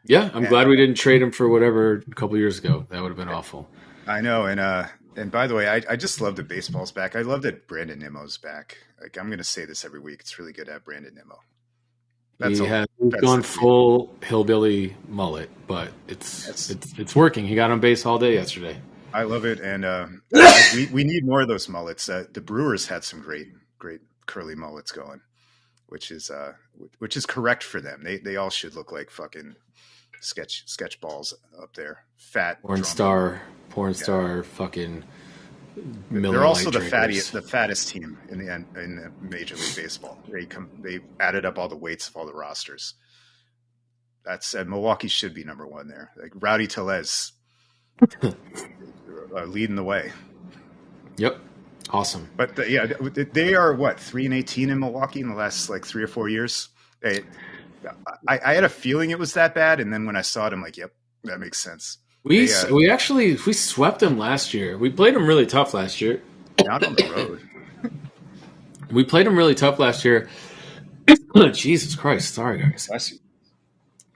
Yeah, I'm glad we didn't trade him for whatever a couple years ago. That would have been awful. I know, and by the way, I just love that baseball's back. I love that Brandon Nimmo's back. Like, I'm going to say this every week. It's really good to have Brandon Nimmo. He's gone full hillbilly mullet, but it's working. He got on base all day yesterday. I love it, and we need more of those mullets. The Brewers had some great curly mullets going, which is correct for them. They all should look like fucking sketch balls up there. Fat porn star, fucking. Miller They're also the fattest team in the Major League Baseball. They added up all the weights of all the rosters. Milwaukee should be number one there. Like Rowdy Tellez leading the way. Yep, awesome. But they are what 3-18 in Milwaukee in the last like 3 or 4 years. I had a feeling it was that bad, and then when I saw it, I'm like, yep, that makes sense. We swept them last year. We played them really tough last year. Not on the road. We played them really tough last year. Jesus Christ. Sorry, guys. Bless you.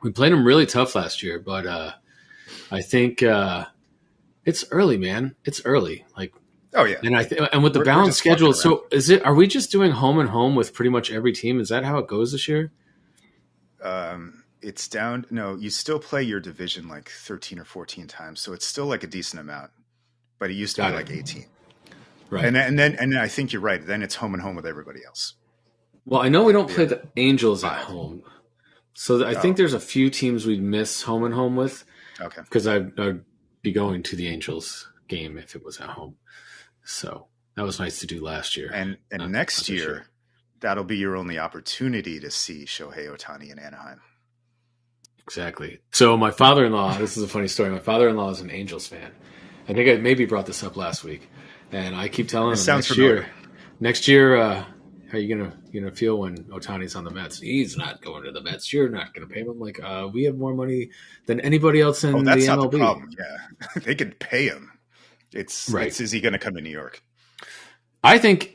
We played them really tough last year, but I think it's early, man. It's early. Like, oh yeah. And with the balanced schedule, so are we just doing home and home with pretty much every team? Is that how it goes this year? It's down. No, you still play your division like 13 or 14 times, so it's still like a decent amount. But it used to be like 18, right? And then I think you're right. Then it's home and home with everybody else. Well, I know we don't play the Angels at home, so I think there's a few teams we'd miss home and home with. Okay, because I'd be going to the Angels game if it was at home. So that was nice to do last year. And next year, that'll be your only opportunity to see Shohei Ohtani in Anaheim. Exactly. So my father-in-law, this is a funny story. My father-in-law is an Angels fan. I think I maybe brought this up last week, and I keep telling him next year, how are you gonna feel when Ohtani's on the Mets? He's not going to the Mets. You're not gonna pay him. I'm like, we have more money than anybody else in the MLB. That's not the problem. Yeah, they could pay him. Is he going to come to New York? I think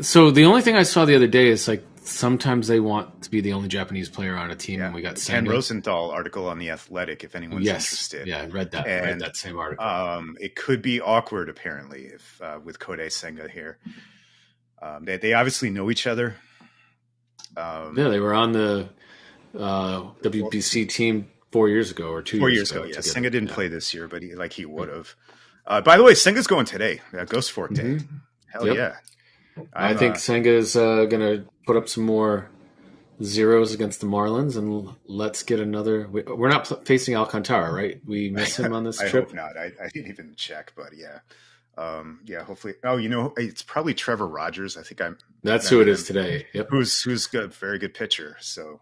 so. The only thing I saw the other day is like sometimes they want to be the only Japanese player on a team, and we got Ken Rosenthal article on The Athletic if anyone's interested. Yeah, I read that. I read that same article. It could be awkward apparently if with Kodai Senga here. They obviously know each other. They were on the WBC team 4 years ago or 2 years ago. Yeah, Senga didn't play this year, but he would have. By the way, Senga's going today. Ghost Fork Day. Mm-hmm. Hell yeah. I think Senga's going to put up some more zeros against the Marlins, and let's get another. We're not facing Alcantara, right? We miss him on this trip. I hope not. I didn't even check, but yeah. Hopefully. Oh, it's probably Trevor Rogers. I think That's who it is today. Yep. Who's a very good pitcher. So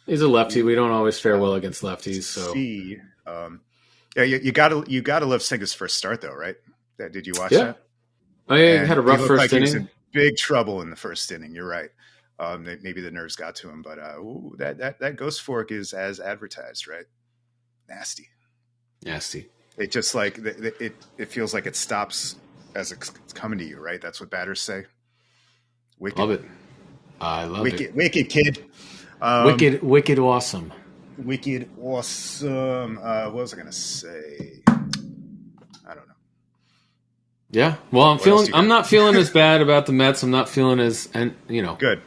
he's a lefty. We don't always fare well against lefties. So you gotta love Senga's first start though, right? Did you watch that? I had a rough first inning. He was in big trouble in the first inning. You're right. Maybe the nerves got to him, but that Ghost Fork is as advertised, right? Nasty. It just like it feels like it stops as it's coming to you, right? That's what batters say. Wicked. Love it. I love it. Wicked kid. Wicked awesome. Wicked awesome. What was I gonna say? I don't know. Yeah. Well, I'm not feeling as bad about the Mets. I'm not feeling as good.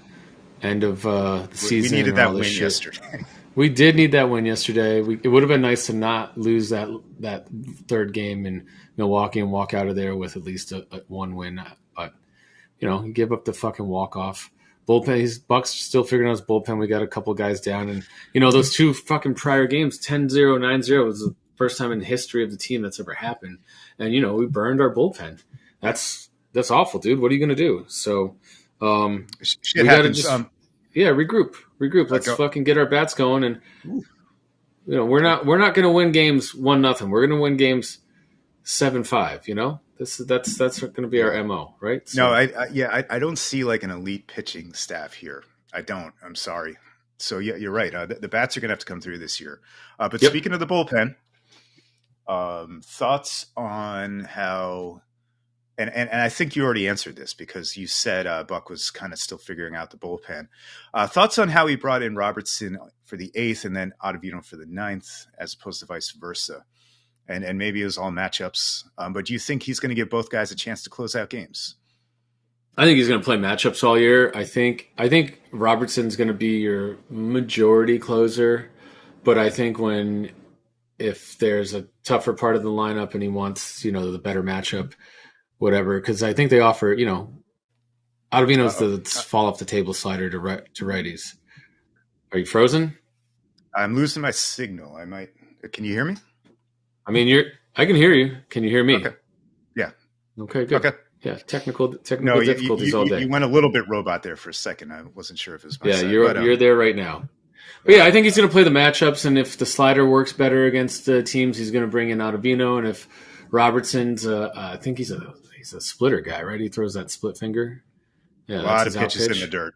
End of the season. We needed that win yesterday. We did need that win yesterday. It would have been nice to not lose that third game in Milwaukee and walk out of there with at least a one win. But you give up the fucking walk off. Bullpen. Buck's still figuring out his bullpen. We got a couple guys down, and those two fucking prior games, 10-0, 9-0 was the first time in the history of the team that's ever happened. And we burned our bullpen. That's awful, dude. What are you gonna do? So shit we happens. Gotta regroup. Let's fucking get our bats going. And we're not gonna win games 1-0. We're gonna win games 7-5. That's going to be our MO, right? So, no, I don't see like an elite pitching staff here. I don't. I'm sorry. So yeah, you're right. The bats are going to have to come through this year. But speaking of the bullpen, thoughts on how and I think you already answered this because you said Buck was kind of still figuring out the bullpen. Thoughts on how he brought in Robertson for the 8th and then Ottavino for the 9th, as opposed to vice versa? And maybe it was all matchups. But do you think he's going to give both guys a chance to close out games? I think he's going to play matchups all year. I think Robertson's going to be your majority closer, but I think if there's a tougher part of the lineup and he wants, the better matchup, whatever, because I think they offer, Ottavino's the fall off the table slider to righties. Are you frozen? I'm losing my signal. I might. Can you hear me? I mean, I can hear you. Can you hear me? Okay. Yeah. Okay, good. Okay. Yeah, technical difficulties all day. You went a little bit robot there for a second. I wasn't sure if it was my side. You're there right now. But yeah, I think he's going to play the matchups, and if the slider works better against teams, he's going to bring in Ottavino, and if Robertson's, I think he's a splitter guy, right? He throws that split finger. Yeah, a lot of pitches in the dirt.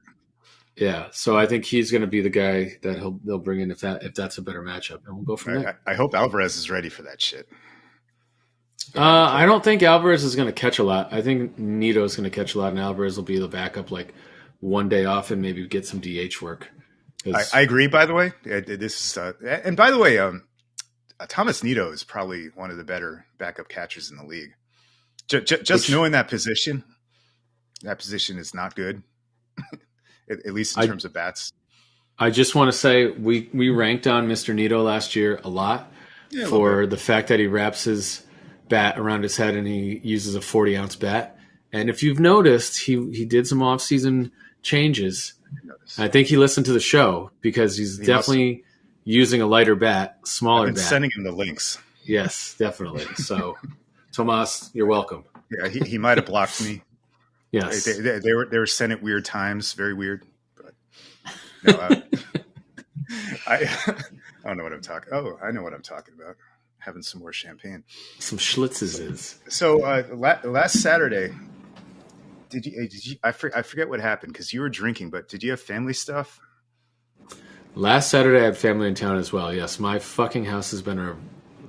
Yeah, so I think he's going to be the guy that they'll bring in if that's a better matchup, and we'll go from there. I hope Alvarez is ready for that shit. I don't think Alvarez is going to catch a lot. I think Nito is going to catch a lot, and Alvarez will be the backup, like one day off, and maybe get some DH work. I agree. By the way, this is and by the way, Thomas Nito is probably one of the better backup catchers in the league. Just knowing that position is not good, at least in terms of bats. I just want to say we ranked on Mr. Nito last year a lot for the fact that he wraps his bat around his head and he uses a 40-ounce bat. And if you've noticed, he did some off-season changes. I think he listened to the show because he's definitely using a lighter bat, smaller bat. Sending him the links. Yes, definitely. So, Tomas, you're welcome. Yeah, he might have blocked me. Yes, they were sent at weird times, very weird. But no, I don't know what I'm talking. Oh, I know what I'm talking about. Having some more champagne. Some Schlitzes is. So last Saturday, did you? I forget what happened because you were drinking. But did you have family stuff? Last Saturday, I had family in town as well. Yes, my fucking house has been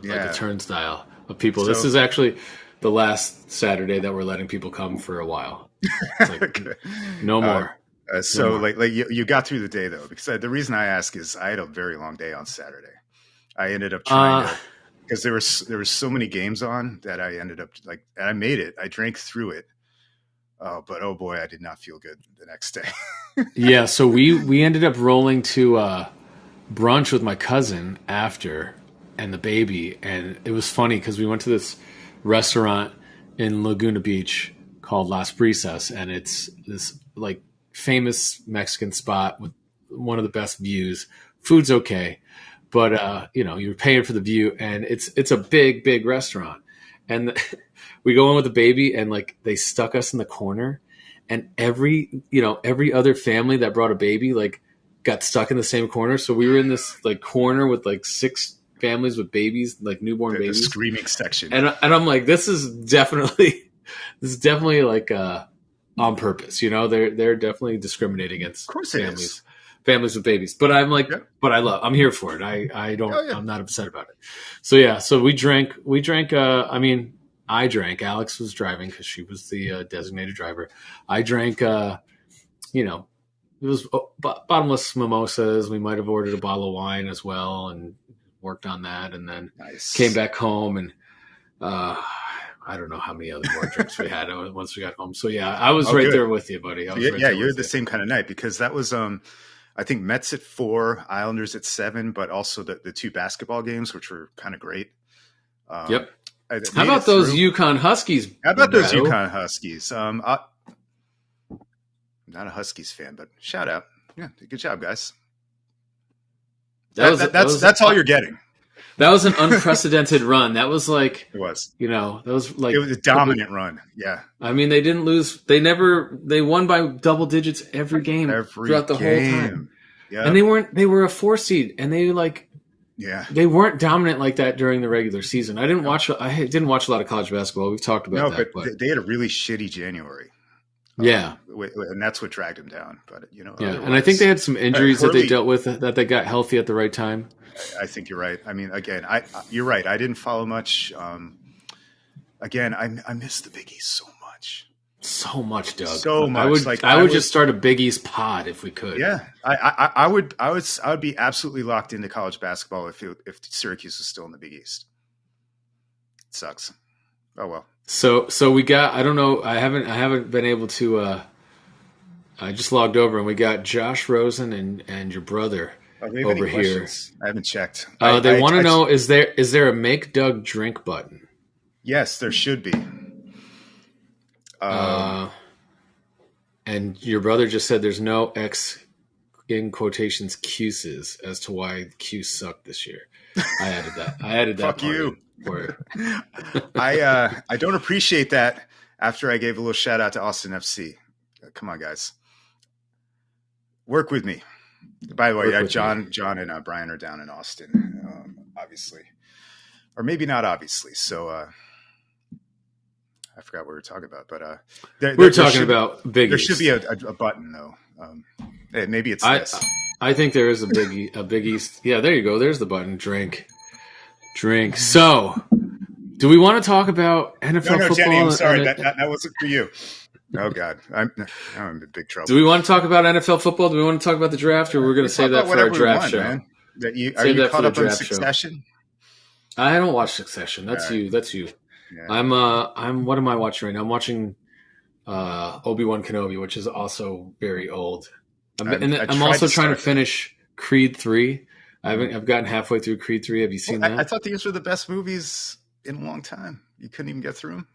like a turnstile of people. This is actually the last Saturday that we're letting people come for a while. It's like, okay. No more. No more. Like you got through the day though, because the reason I ask is I had a very long day on Saturday. I ended up trying to. Because there was so many games on that I ended up and I made it. I drank through it, but oh boy, I did not feel good the next day. Yeah, so we ended up rolling to brunch with my cousin after and the baby, and it was funny because we went to this restaurant in Laguna Beach called Las Brisas, and it's this like famous Mexican spot with one of the best views. Food's okay. But, you're paying for the view, and it's a big, big restaurant. And we go in with the baby, and, they stuck us in the corner. And every other family that brought a baby, got stuck in the same corner. So we were in this, corner with, 6 families with babies, newborn babies. The screaming section. And I'm like, this is definitely on purpose. They're definitely discriminating against families. Families with babies, but I'm like, but I'm here for it. I'm not upset about it. So we drank, I drank, Alex was driving because she was the designated driver. I drank, it was bottomless mimosas. We might've ordered a bottle of wine as well and worked on that. And then came back home and, I don't know how many other more drinks we had once we got home. So yeah, I was there with you, buddy. You're the same kind of night because that was, I think Mets at 4, Islanders at 7, but also the 2 basketball games, which were kind of great. Yep. How about those UConn Huskies? How about those UConn Huskies? I'm not a Huskies fan, but shout out. Yeah, good job, guys. That's all you're getting. That was an unprecedented run. That was it was. That was it was a dominant run. Yeah. I mean, they didn't lose. They won by double digits every game throughout the whole time. Yeah. And they were a 4 seed and they they weren't dominant like that during the regular season. I didn't watch a lot of college basketball. We've talked about that. But they had a really shitty January. Yeah. And that's what dragged them down. But and I think they had some injuries that they dealt with that they got healthy at the right time. I think you're right. I mean, again, you're right. I didn't follow much. Again, I miss the Big East so much. So much, Doug. So much. I would just start a Big East pod if we could. Yeah, I would be absolutely locked into college basketball if Syracuse was still in the Big East. It sucks. Oh well. So we got. I don't know. I haven't been able to. I just logged over and we got Josh Rosen and your brother over here. I haven't checked. They want to know: is there a make Doug drink button? Yes, there should be. And your brother just said there's no X in quotations Q's as to why Q sucked this year. I added that. Fuck you. I don't appreciate that after I gave a little shout out to Austin FC. Come on, guys. Work with me. By the way, John and Brian are down in Austin, obviously. Or maybe not obviously. So I forgot what we were talking about, but we're talking about Big There East. should be a button though. Maybe it's this. I think there is a Big East. Yeah, there you go. There's the button. Drink. So, do we want to talk about NFL football? Jenny, I'm sorry. That wasn't for you. Oh God, I'm in big trouble. Do we want to talk about NFL football? Do we want to talk about the draft, or we're going to save that for our draft show? Man. Are you caught up on Succession? I don't watch Succession. That's you. Yeah. I'm. What am I watching right now? I'm watching Obi-Wan Kenobi, which is also very old. I'm also trying to finish Creed 3. I've gotten halfway through Creed 3. Have you seen that? I thought these were the best movies in a long time. You couldn't even get through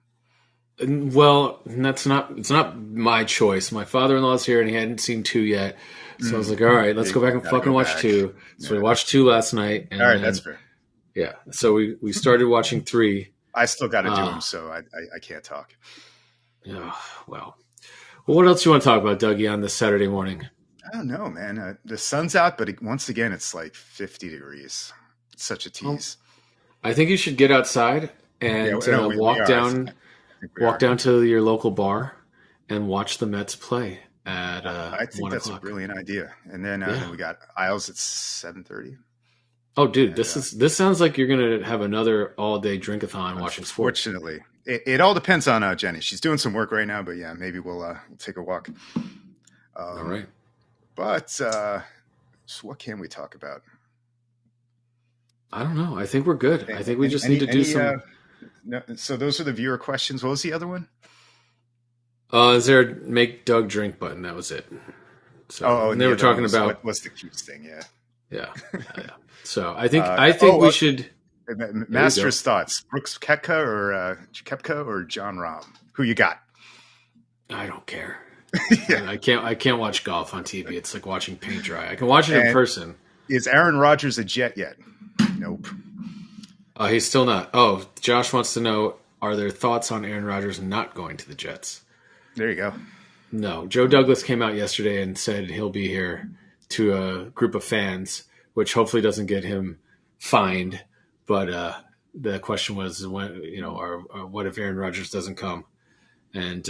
them. Well, it's not my choice. My father-in-law's here and he hadn't seen 2 yet. So I was like, all right, let's go back and fucking watch 2. So we watched 2 last night. And all right, that's fair. Yeah. So we started watching 3. I still got to do them, so I can't talk. Oh, well, what else do you want to talk about, Dougie, on this Saturday morning? I don't know, man. The sun's out, but once again, it's like 50 degrees. It's such a tease. I think you should get outside and walk down to your local bar and watch the Mets play at I think that's a brilliant idea. And then we got Isles at 7:30. Oh, dude, this sounds like you're gonna have another all-day drink-a-thon watching sports. Fortunately, it all depends on Jenny. She's doing some work right now, but yeah, maybe we'll take a walk. All right. But so what can we talk about? I don't know. I think we're good. I think we just need to do some. No, so those are the viewer questions. What was the other one? Is there a make Doug drink button? That was it. So, and they were talking about what's the cute thing? Yeah. So I think we should. Master's thoughts: Brooks Koepka or John Rahm? Who you got? I don't care. Yeah. I can't watch golf on TV. It's like watching paint dry. I can watch it in person. Is Aaron Rodgers a Jet yet? Nope. He's still not. Oh, Josh wants to know: are there thoughts on Aaron Rodgers not going to the Jets? There you go. No. Joe Douglas came out yesterday and said he'll be here to a group of fans, which hopefully doesn't get him fined. But the question was, when or what if Aaron Rodgers doesn't come? And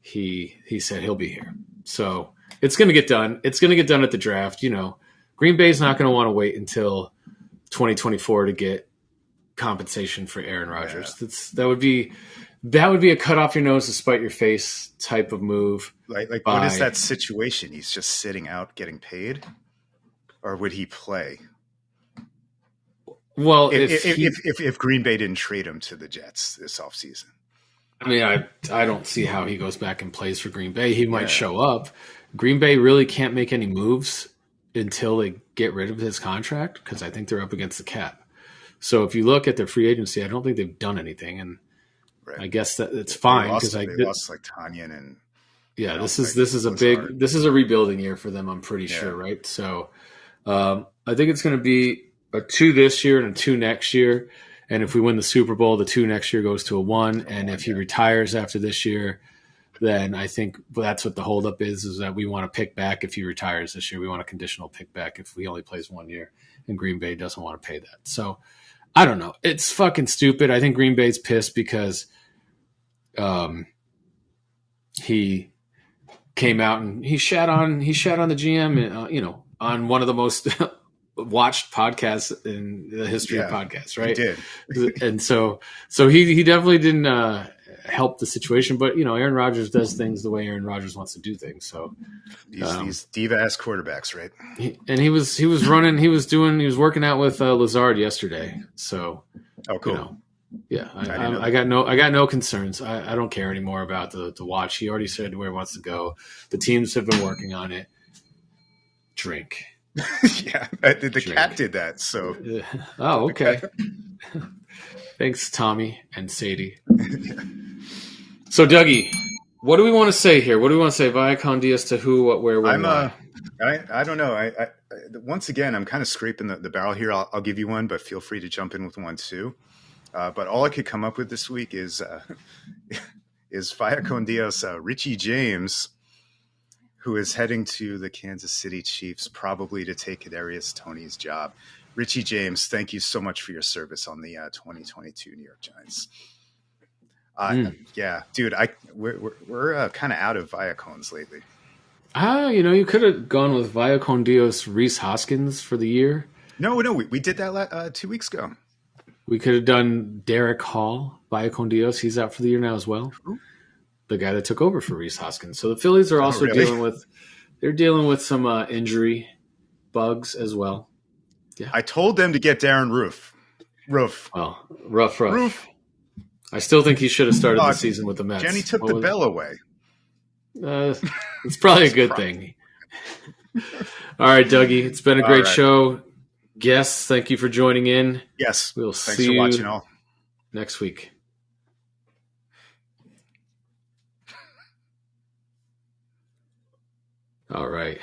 he said he'll be here. So it's going to get done. It's going to get done at the draft. Green Bay's not going to want to wait until 2024 to get compensation for Aaron Rodgers. Yeah. That would be a cut off your nose to spite your face type of move. Like what is that situation? He's just sitting out getting paid, or would he play? Well, if Green Bay didn't trade him to the Jets this offseason. I mean, I don't see how he goes back and plays for Green Bay. He might show up. Green Bay really can't make any moves until they get rid of his contract because I think they're up against the cap. So if you look at their free agency, I don't think they've done anything, and I guess that it's fine because they lost like Tanyan and this is a rebuilding year for them. I'm pretty sure, right? So I think it's going to be a 2 this year and a 2 next year. And if we win the Super Bowl, the 2 next year goes to a 1. And if he retires after this year, then I think that's what the holdup is that we want to pick back if he retires this year. We want a conditional pick back if he only plays 1 year, and Green Bay doesn't want to pay that. So I don't know. It's fucking stupid. I think Green Bay's pissed because he came out and he shat on the GM, on one of the most watched podcasts in the history of podcasts, right? He did. And so he definitely didn't help the situation. But Aaron Rodgers does things the way Aaron Rodgers wants to do things. So these diva-ass quarterbacks, right? He was working out with Lazard yesterday. So cool. Yeah, I got no concerns. I don't care anymore about the watch. He already said where he wants to go. The teams have been working on it. Drink. Yeah, the cat did that. So. Oh, okay. Thanks, Tommy and Sadie. So, Dougie, what do we want to say here? What do we want to say? Viacom Diaz to who, what, where, when, why? I don't know. I once again, I'm kind of scraping the barrel here. I'll give you one, but feel free to jump in with one too. But all I could come up with this week is Viacom Diaz, Richie James, who is heading to the Kansas City Chiefs, probably to take Kadarius Toney's job. Richie James, thank you so much for your service on the 2022 New York Giants. Yeah, dude, we're kind of out of Viacoms lately. You could have gone with Viacom Diaz Reese Hoskins for the year. No, we did that 2 weeks ago. We could have done Derek Hall, Viacom Diaz. He's out for the year now as well. Ooh. The guy that took over for Reese Hoskins. So the Phillies are also dealing with some injury bugs as well. Yeah. I told them to get Darren Roof. Well, rough. I still think he should have started the season with the Mets. Jenny took the bell away. It's probably a good thing. All right, Dougie. It's been a great show. Guests, thank you for joining in. Yes. We'll Thanks see for you watching all. next week. All right.